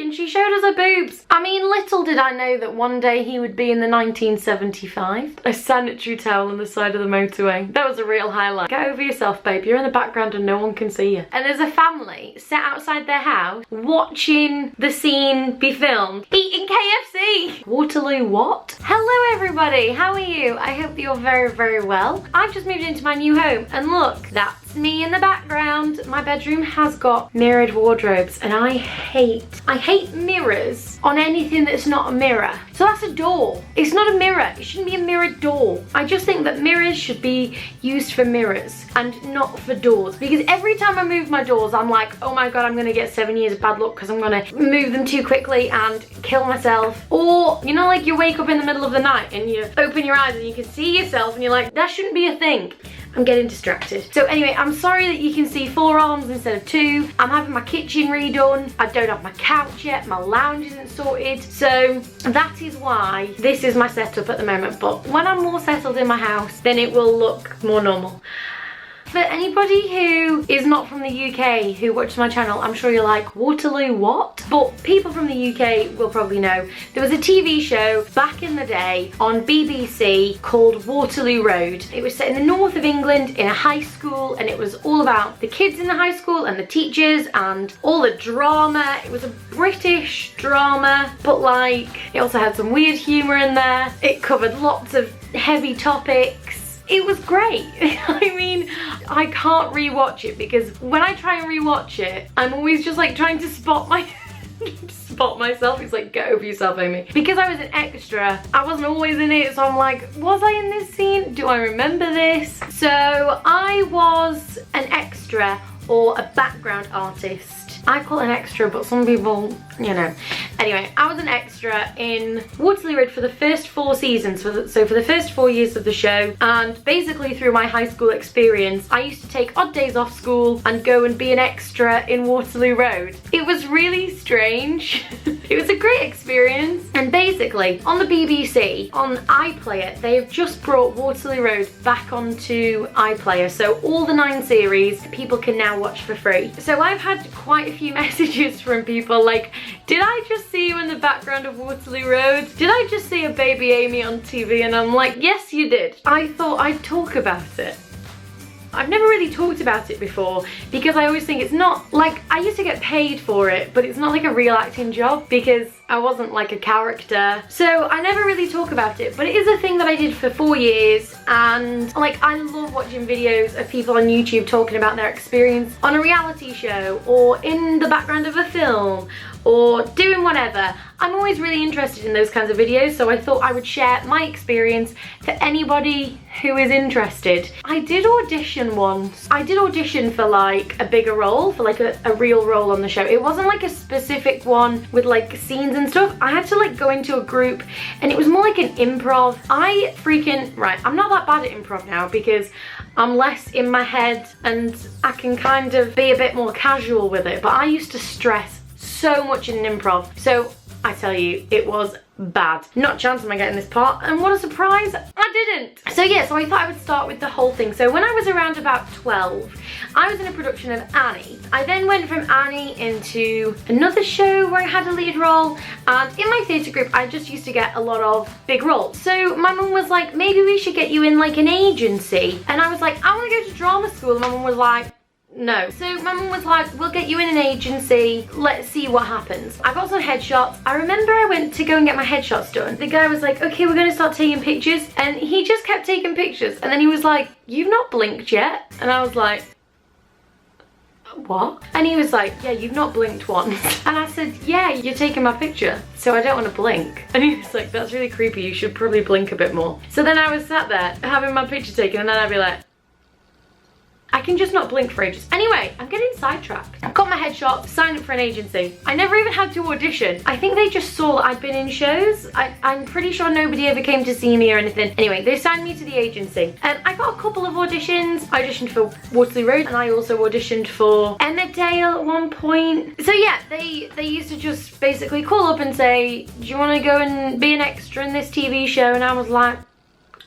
and she showed us her boobs. I mean, little did I know that one day he would be in the 1975. A sanitary towel on the side of the motorway. That was a real highlight. Get over yourself, babe. You're in the background and no one can see you. And there's a family sat outside their house watching the scene be filmed, eating KFC. Waterloo what? Hello everybody, how are you? I hope that you're very, very well. I've just moved into my new home and look, that's me in the background. My bedroom has got mirrored wardrobes and I hate mirrors on anything that's not a mirror. So that's a door. It's not a mirror. It shouldn't be a mirrored door. I just think that mirrors should be used for mirrors and not for doors, because every time I move my doors I'm like, oh my god, I'm gonna get 7 years of bad luck because I'm gonna move them too quickly and kill myself. Or you know, like you wake up in the middle of the night and you open your eyes and you can see yourself and you're like, that shouldn't be a thing. I'm getting distracted. So anyway, I'm sorry that you can see 4 arms instead of 2. I'm having my kitchen redone. I don't have my couch yet. My lounge isn't sorted. So that is why this is my setup at the moment. But when I'm more settled in my house, then it will look more normal. For anybody who is not from the UK who watches my channel, I'm sure you're like, Waterloo what? But people from the UK will probably know. There was a TV show back in the day on BBC called Waterloo Road. It was set in the north of England in a high school, and it was all about the kids in the high school and the teachers and all the drama. It was a British drama, but like, it also had some weird humour in there. It covered lots of heavy topics. It was great. I mean, I can't rewatch it because when I try and rewatch it, I'm always just like trying to spot myself. It's like, get over yourself, Amy. Because I was an extra, I wasn't always in it, so I'm like, was I in this scene? Do I remember this? So I was an extra or a background artist. I call it an extra, but some people, you know. Anyway, I was an extra in Waterloo Road for the first 4 seasons, so for the first 4 years of the show, and basically through my high school experience, I used to take odd days off school and go and be an extra in Waterloo Road. It was really strange. It was a great experience, and basically, on the BBC, on iPlayer, they have just brought Waterloo Road back onto iPlayer, so all the 9 series people can now watch for free. So I've had quite a few messages from people like, did I just see you in the background of Waterloo Road? Did I just see a baby Amy on TV? And I'm like, yes you did. I thought I'd talk about it. I've never really talked about it before because I always think it's not like, I used to get paid for it, but it's not like a real acting job because I wasn't like a character. So I never really talk about it, but it is a thing that I did for 4 years, and like I love watching videos of people on YouTube talking about their experience on a reality show or in the background of a film or doing whatever. I'm always really interested in those kinds of videos, so I thought I would share my experience for anybody who is interested. I did audition once. I did audition for like a bigger role, for like a real role on the show. It wasn't like a specific one with like scenes and stuff. I had to like go into a group and it was more like an improv. Right, I'm not that bad at improv now because I'm less in my head and I can kind of be a bit more casual with it, but I used to stress so much in improv. So I tell you, it was bad. Not a chance am I getting this part, and what a surprise, I didn't. So yeah, so I thought I would start with the whole thing. So when I was around about 12, I was in a production of Annie. I then went from Annie into another show where I had a lead role, and in my theatre group I just used to get a lot of big roles. So my mum was like, maybe we should get you in like an agency, and I was like, I want to go to drama school, and my mum was like, no. So my mum was like, we'll get you in an agency, let's see what happens. I got some headshots. I remember I went to go and get my headshots done. The guy was like, okay, we're gonna start taking pictures, and he just kept taking pictures, and then he was like, you've not blinked yet. And I was like, what? And he was like, yeah, you've not blinked once. And I said, yeah, you're taking my picture, so I don't want to blink. And he was like, that's really creepy, you should probably blink a bit more. So then I was sat there having my picture taken, and then I'd be like, I can just not blink for ages. Anyway, I'm getting sidetracked. I've got my headshot, signed up for an agency. I never even had to audition. I think they just saw that I'd been in shows. I'm pretty sure nobody ever came to see me or anything. Anyway, they signed me to the agency. And I got a couple of auditions. I auditioned for Waterloo Road, and I also auditioned for Emmerdale at one point. So yeah, they used to just basically call up and say, do you want to go and be an extra in this TV show? And I was like,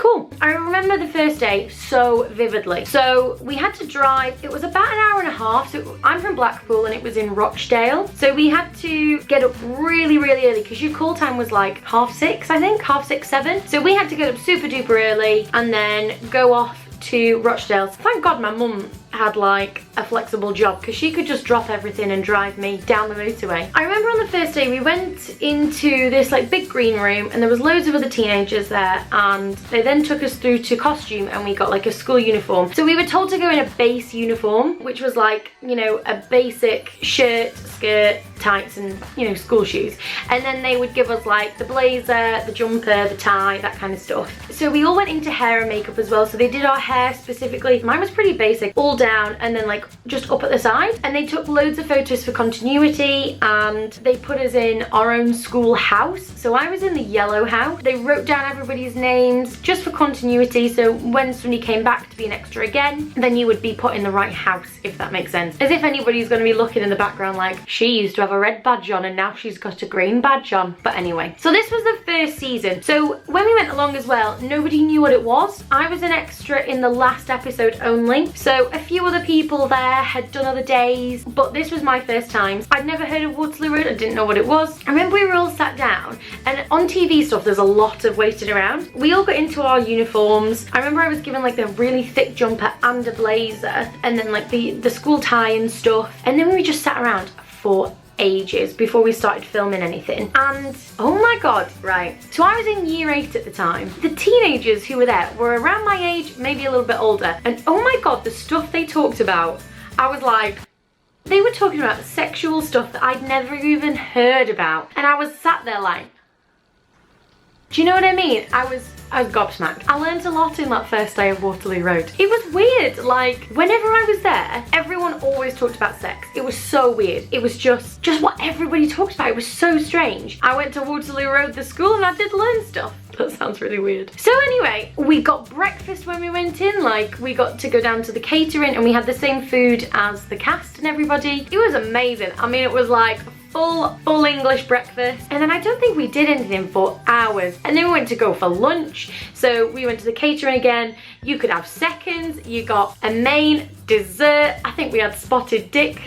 Cool. I remember the first day so vividly. So we had to drive, it was about an hour and a half. So I'm from Blackpool and it was in Rochdale. So we had to get up really, really early because your call time was like 6:30, I think, 6:30, 7. So we had to get up super duper early and then go off to Rochdale. Thank God my mum had like a flexible job because she could just drop everything and drive me down the motorway. I remember on the first day we went into this like big green room and there was loads of other teenagers there, and they then took us through to costume and we got like a school uniform. So we were told to go in a base uniform, which was like, you know, a basic shirt, skirt, tights and, you know, school shoes. And then they would give us like the blazer, the jumper, the tie, that kind of stuff. So we all went into hair and makeup as well. So they did our hair specifically. Mine was pretty basic, all down and then like just up at the side. And they took loads of photos for continuity and they put us in our own school house. So I was in the yellow house. They wrote down everybody's names just for continuity. So when somebody came back to be an extra again, then you would be put in the right house, if that makes sense. As if anybody's going to be looking in the background like, she used to have a red badge on and now she's got a green badge on. But anyway, so this was the first season. So when we went along as well, nobody knew what it was. I was an extra in the last episode only. So a few other people there had done other days, but this was my first time. I'd never heard of Waterloo Road. I didn't know what it was. I remember we were all sat down and on TV stuff there's a lot of waiting around. We all got into our uniforms. I remember I was given like the really thick jumper and a blazer and then like the school tie and stuff, and then we just sat around for ages before we started filming anything. And oh my god, right, so I was in year 8 at the time. The teenagers who were there were around my age, maybe a little bit older, and oh my god, the stuff they talked about, I was like, they were talking about sexual stuff that I'd never even heard about, and I was sat there like, do you know what I mean? I was gobsmacked. I learned a lot in that first day of Waterloo Road. It was weird, like whenever I was there, everyone always talked about sex. It was so weird. It was just what everybody talked about. It was so strange. I went to Waterloo Road, the school, and I did learn stuff. That sounds really weird. So anyway, we got breakfast when we went in, like we got to go down to the catering and we had the same food as the cast and everybody. It was amazing. I mean, it was like full English breakfast, and then I don't think we did anything for hours, and then we went to go for lunch. So we went to the catering again. You could have seconds, you got a main, dessert. I think we had spotted dick,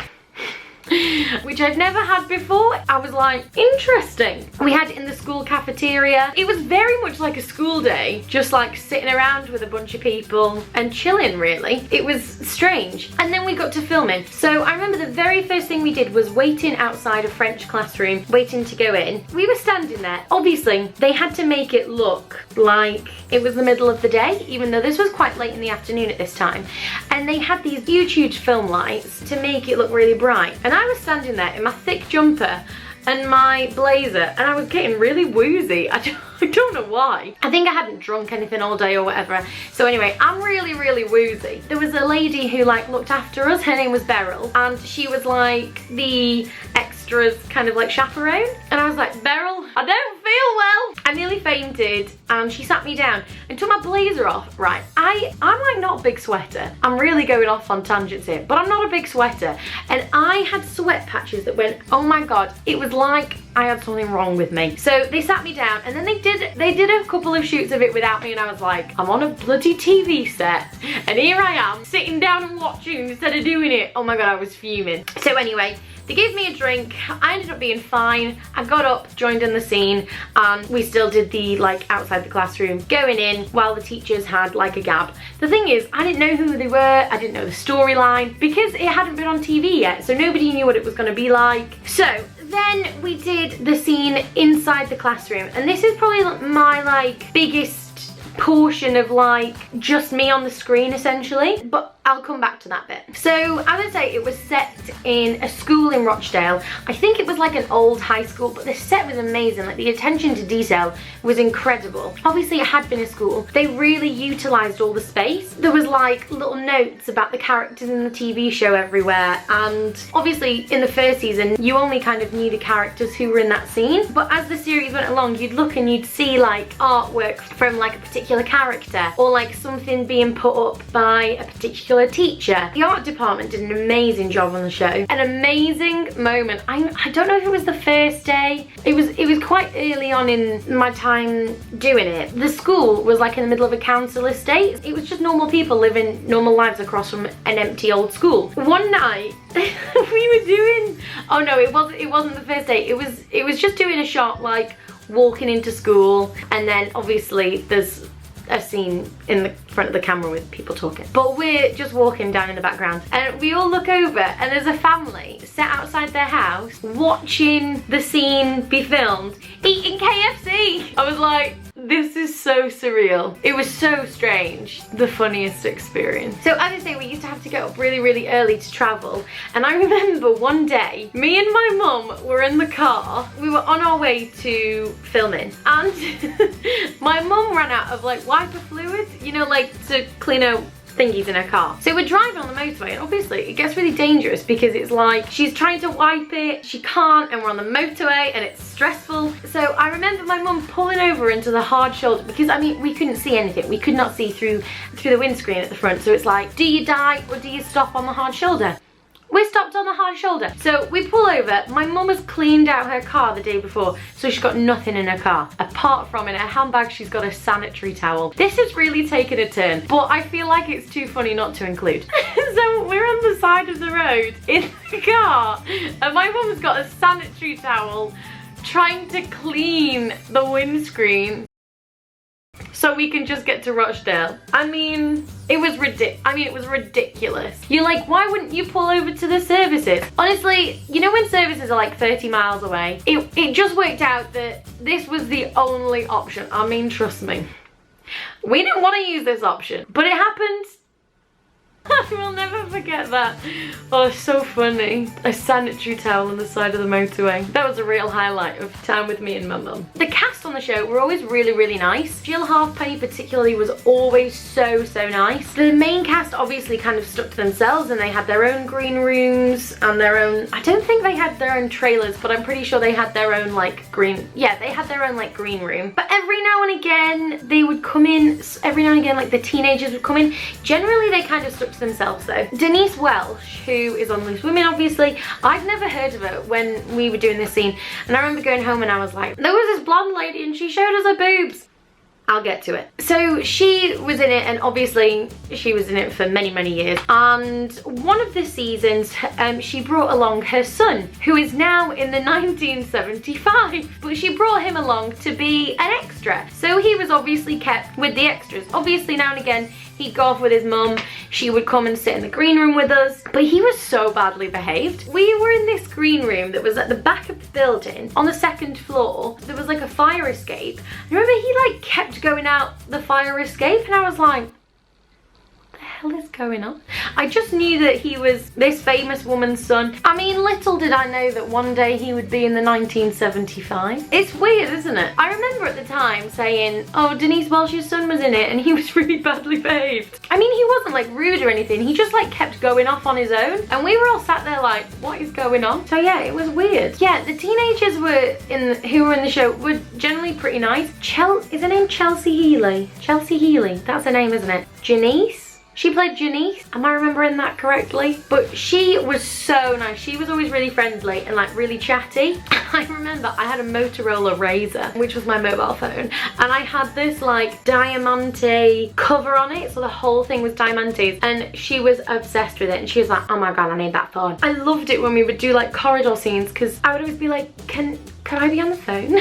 which I'd never had before. I was like, interesting. We had it in the school cafeteria. It was very much like a school day, just like sitting around with a bunch of people and chilling, really. It was strange. And then we got to filming. So I remember the very first thing we did was waiting outside a French classroom, waiting to go in. We were standing there. Obviously, they had to make it look like it was the middle of the day, even though this was quite late in the afternoon at this time. And they had these huge film lights to make it look really bright. And I was standing there in my thick jumper and my blazer, and I was getting really woozy. I don't know why. I think I hadn't drunk anything all day or whatever. So anyway, I'm really woozy. There was a lady who like looked after us. Her name was Beryl, and she was like the extras kind of like chaperone. And I was like, Beryl, I don't feel well. I nearly fainted, and she sat me down and took my blazer off. Right, I'm like not a big sweater. I'm really going off on tangents here, but I'm not a big sweater. And I had sweat patches that went, oh my god, it was like I had something wrong with me. So they sat me down, and then they did a couple of shoots of it without me, and I was like, I'm on a bloody TV set, and here I am sitting down and watching instead of doing it. Oh my god, I was fuming. So anyway, they gave me a drink. I ended up being fine. I got up, joined in the scene, and we still did the like outside the classroom going in while the teachers had like a gab. The thing is, I didn't know who they were. I didn't know the storyline because it hadn't been on TV yet, so nobody knew what it was going to be like. So then we did the scene inside the classroom, and this is probably my like biggest portion of like just me on the screen essentially, but I'll come back to that bit. So as I say, it was set in a school in Rochdale. I think it was like an old high school, but the set was amazing. Like the attention to detail was incredible. Obviously it had been a school. They really utilised all the space. There was like little notes about the characters in the TV show everywhere, and obviously in the first season you only kind of knew the characters who were in that scene, but as the series went along you'd look and you'd see like artwork from like a particular character, or like something being put up by a particular particular teacher. The art department did an amazing job on the show. An amazing moment. I don't know if it was the first day. It was quite early on in my time doing it. The school was like in the middle of a council estate. It was just normal people living normal lives across from an empty old school. One night we were doing, oh no, it wasn't the first day. It was just doing a shot like walking into school, and then obviously there's a scene in the front of the camera with people talking. But we're just walking down in the background and we all look over and there's a family sat outside their house watching the scene be filmed, eating KFC. I was like, this is so surreal. It was so strange. The funniest experience. So as I say, we used to have to get up really, really early to travel. And I remember one day, me and my mum were in the car. We were on our way to filming. And my mum ran out of like wiper fluid, you know, like to clean out thingies in her car. So we're driving on the motorway and obviously it gets really dangerous because it's like she's trying to wipe it, she can't, and we're on the motorway and it's stressful. So I remember my mum pulling over into the hard shoulder because I mean we couldn't see anything. We could not see through the windscreen at the front. So it's like, do you die or do you stop on the hard shoulder? We stopped on the hard shoulder. So we pull over. My mum has cleaned out her car the day before, so she's got nothing in her car. Apart from in her handbag, she's got a sanitary towel. This has really taken a turn, but I feel like it's too funny not to include. So we're on the side of the road in the car, and my mum's got a sanitary towel trying to clean the windscreen so we can just get to Rochdale. I mean, it was ridiculous. You're like, why wouldn't you pull over to the services? Honestly, you know when services are like 30 miles away? It just worked out that this was the only option. I mean, trust me. We didn't want to use this option, but it happened. I will never forget that. Oh, so funny. A sanitary towel on the side of the motorway. That was a real highlight of time with me and my mum. The cast on the show were always really, really nice. Jill Halfpenny particularly was always so nice. The main cast obviously kind of stuck to themselves and they had their own green rooms and their own, I don't think they had their own trailers, but I'm pretty sure they had their own like green, yeah, they had their own like green room. But every now and again they would come in, every now and again like the teenagers would come in. Generally they kind of stuck to themselves though. Denise Welsh, who is on Loose Women obviously, I'd never heard of her when we were doing this scene, and I remember going home and I was like, there was this blonde lady and she showed us her boobs. I'll get to it. So she was in it, and obviously she was in it for many years, and one of the seasons she brought along her son, who is now in the 1975, but she brought him along to be an extra, so he was obviously kept with the extras. Obviously now and again he'd go off with his mum, she would come and sit in the green room with us, but he was so badly behaved. We were in this green room that was at the back of the building, on the second floor. There was like a fire escape. I remember he like kept going out the fire escape, and I was like, what the hell is going on? I just knew that he was this famous woman's son. I mean, little did I know that one day he would be in the 1975. It's weird, isn't it? I remember at the time saying, oh, Denise Welsh's son was in it and he was really badly behaved. I mean, he wasn't like rude or anything, he just like kept going off on his own, and we were all sat there like, what is going on? So yeah, it was weird. Yeah, the teenagers who were in the show were generally pretty nice. Is her name Chelsea Healy? Chelsea Healy, that's her name, isn't it? Janice? She played Janice, am I remembering that correctly? But she was so nice. She was always really friendly and like really chatty. I remember I had a Motorola Razr, which was my mobile phone, and I had this like diamante cover on it, so the whole thing was diamantes, and she was obsessed with it, and she was like, oh my god, I need that phone. I loved it when we would do like corridor scenes, because I would always be like, can I be on the phone?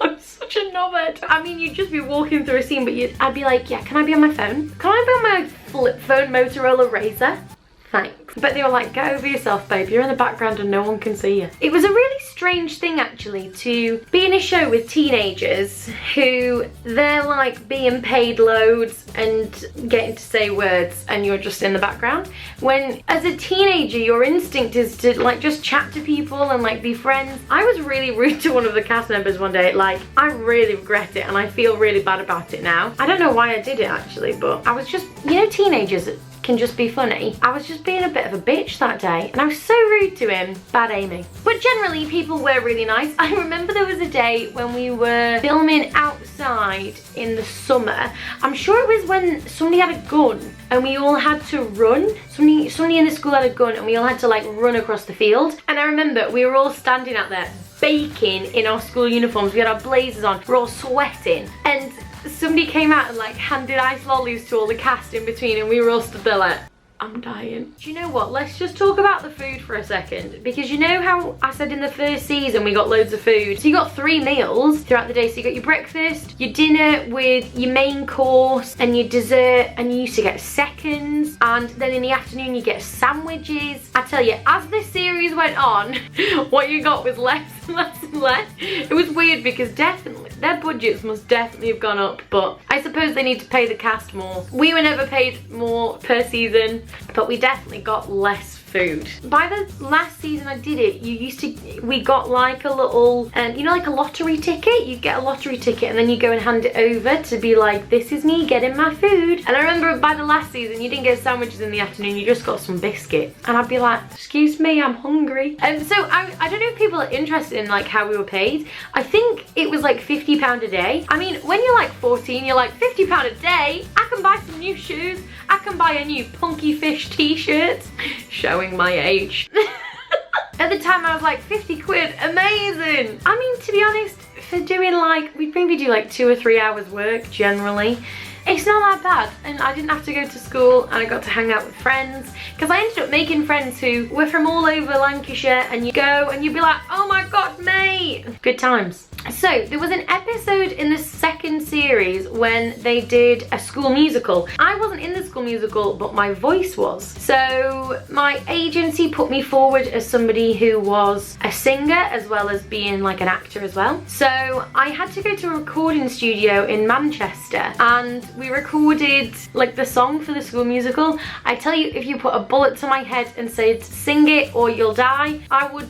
I'm such a knobhead. I mean, you'd just be walking through a scene, but I'd be like, yeah, can I be on my phone? Can I be on my flip phone Motorola Razr? Thanks. But they were like, get over yourself, babe. You're in the background and no one can see you. It was a really strange thing, actually, to be in a show with teenagers who they're like being paid loads and getting to say words, and you're just in the background. When, as a teenager, your instinct is to like just chat to people and like be friends. I was really rude to one of the cast members one day. Like, I really regret it and I feel really bad about it now. I don't know why I did it, actually, but I was just, you know, teenagers can just be funny. I was just being a bit of a bitch that day, and I was so rude to him. Bad Amy. But generally, people were really nice. I remember there was a day when we were filming outside in the summer. I'm sure it was when somebody had a gun and we all had to run. Somebody in the school had a gun and we all had to like run across the field. And I remember we were all standing out there baking in our school uniforms. We had our blazers on, we're all sweating. And somebody came out and like handed ice lollies to all the cast in between, and we were all stood there like, I'm dying. Do you know what? Let's just talk about the food for a second, because you know how I said in the first season we got loads of food? So you got 3 meals throughout the day. So you got your breakfast, your dinner with your main course and your dessert, and you used to get seconds, and then in the afternoon you get sandwiches. I tell you, as this series went on, what you got was less and less and less. It was weird because definitely their budgets must definitely have gone up, but I suppose they need to pay the cast more. We were never paid more per season, but we definitely got less food. By the last season I did it, we got like a little, you know, like a lottery ticket. You get a lottery ticket and then you go and hand it over to be like, this is me getting my food. And I remember by the last season, you didn't get sandwiches in the afternoon, you just got some biscuit. And I'd be like, excuse me, I'm hungry. And so I don't know if people are interested in like how we were paid. I think it was like £50 a day. I mean, when you're like 14, you're like, £50 a day? I can buy some new shoes. I can buy a new Punky Fish t-shirt. Showing my age. At the time I was like, 50 quid, amazing. I mean, to be honest, for doing like, we'd maybe do like 2 or 3 hours work generally. It's not that bad, and I didn't have to go to school, and I got to hang out with friends, because I ended up making friends who were from all over Lancashire, and you go and you'd be like, oh my god, mate. Good times. So there was an episode in the second series when they did a school musical. I wasn't in the school musical, but my voice was. So my agency put me forward as somebody who was a singer as well as being like an actor as well. So I had to go to a recording studio in Manchester, and we recorded like the song for the school musical. I tell you, if you put a bullet to my head and said sing it or you'll die, I would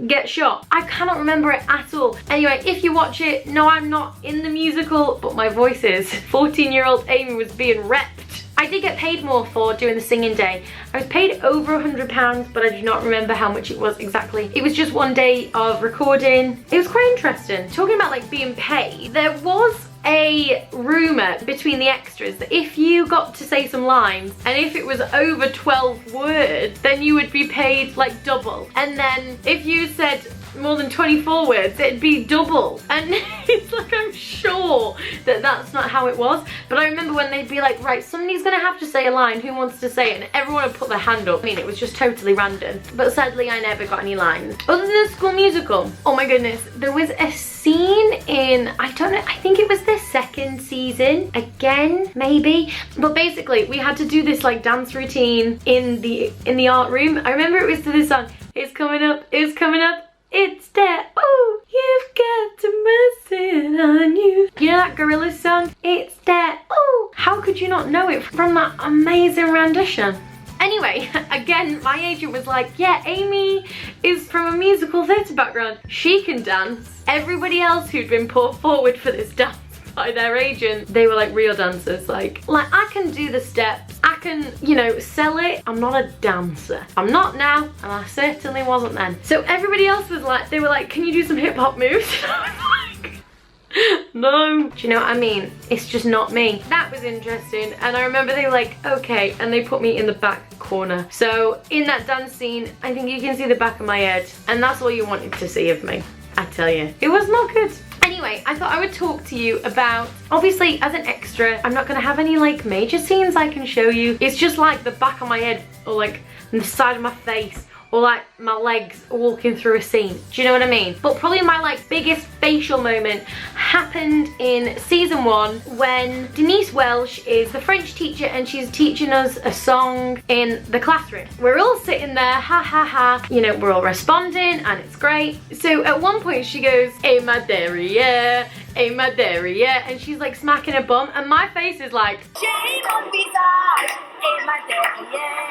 get shot. I cannot remember it at all. Anyway, if you watch it, no, I'm not in the musical, but my voice is. 14-year-old Amy was being repped. I did get paid more for doing the singing day. I was paid over £100, but I do not remember how much it was exactly. It was just 1 day of recording. It was quite interesting. Talking about like being paid, there was a rumour between the extras that if you got to say some lines and if it was over 12 words, then you would be paid like double. And then if you said more than 24 words, it'd be double. And it's like, I'm sure that that's not how it was. But I remember when they'd be like, right, somebody's gonna have to say a line, who wants to say it? And everyone would put their hand up. I mean, it was just totally random. But sadly, I never got any lines. Other than the school musical, oh my goodness, there was a scene in, I don't know, I think it was the second season, again, maybe. But basically, we had to do this like dance routine in the art room. I remember it was to this song, it's coming up, it's coming up. It's there, oh, you've got to miss it on you. You know that Gorillaz song? It's there, oh. How could you not know it from that amazing rendition? Anyway, again, my agent was like, yeah, Amy is from a musical theatre background. She can dance. Everybody else who'd been put forward for this dance by their agent, they were like real dancers. Like I can do the steps, I can, you know, sell it. I'm not a dancer. I'm not now, and I certainly wasn't then. So everybody else was like, they were like, can you do some hip hop moves? And I was like, no. Do you know what I mean? It's just not me. That was interesting. And I remember they were like, okay, and they put me in the back corner. So in that dance scene, I think you can see the back of my head, and that's all you wanted to see of me. I tell you, it was not good. Anyway, I thought I would talk to you about, obviously as an extra, I'm not gonna have any like major scenes I can show you. It's just like the back of my head, or like the side of my face, or like my legs walking through a scene. Do you know what I mean? But probably my like biggest facial moment happened in season 1 when Denise Welsh is the French teacher and she's teaching us a song in the classroom. We're all sitting there, ha ha ha, you know, we're all responding and it's great. So at one point she goes, hey my derriere, hey my derriere, and she's like smacking her bum, and my face is like, hey my derriere.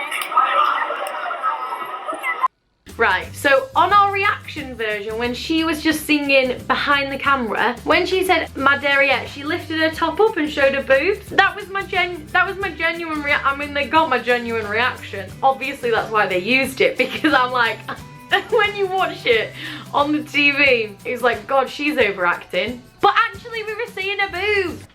Right, so on our reaction version, when she was just singing behind the camera, when she said "ma derrière," she lifted her top up and showed her boobs. That was my genuine I mean, they got my genuine reaction. Obviously that's why they used it, because I'm like, when you watch it on the TV, it's like, God, she's overacting. But actually we were seeing her boobs.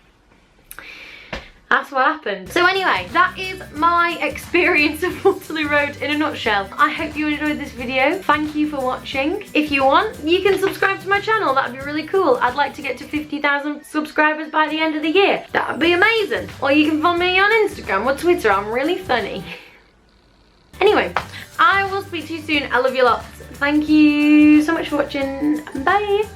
That's what happened. So anyway, that is my experience of Waterloo Road in a nutshell. I hope you enjoyed this video. Thank you for watching. If you want, you can subscribe to my channel. That'd be really cool. I'd like to get to 50,000 subscribers by the end of the year. That would be amazing. Or you can follow me on Instagram or Twitter. I'm really funny. Anyway, I will speak to you soon. I love you lots. Thank you so much for watching. Bye.